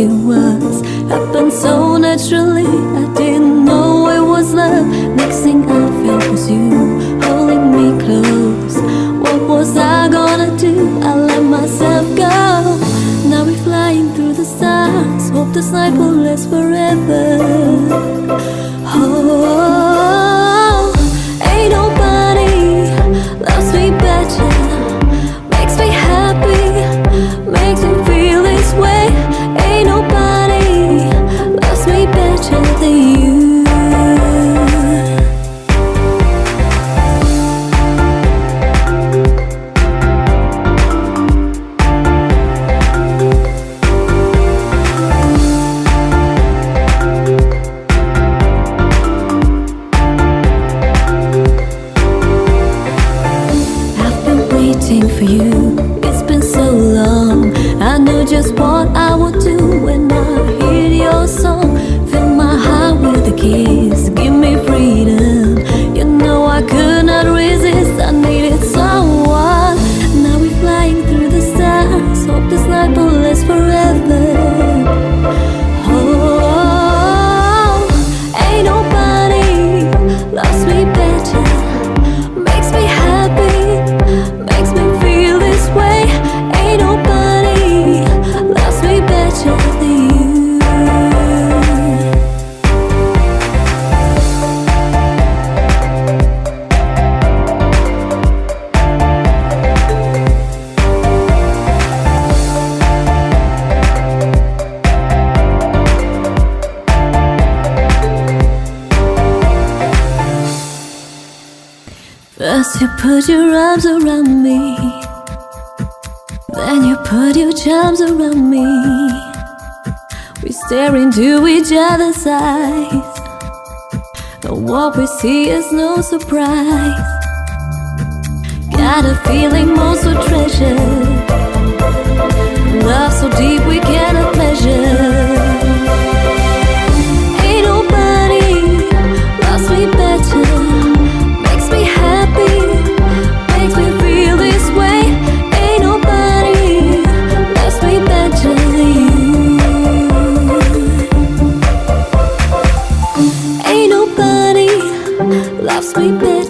it was. Happened so naturally, I didn't know it was love. Next thing I felt was you holding me close. What was I gonna do? I let myself go. Now we're flying through the stars. Hope this night will last forever. Oh, ain't nobody loves me better, makes me happy, makes me feel this way. Ain't nobody loves me better than you. For you, it's been so long. I know just what I would do when I hear your song. Fill my heart with a kiss, give me freedom. You know I could not resist, I needed someone. Now we're flying through the stars. Hope this night will last forever. Oh, ain't nobody loves me better, makes me happy, makes me feel this way. Ain't nobody loves me better than you. First you put your arms around me, then you put your charms around me. We stare into each other's eyes, and what we see is no surprise. Got a feeling most so treasured, love so deep we cannot measure. Ain't nobody loves me better, makes me happy, makes me feel this way. Ain't nobody loves me better than you. Ain't nobody loves me better.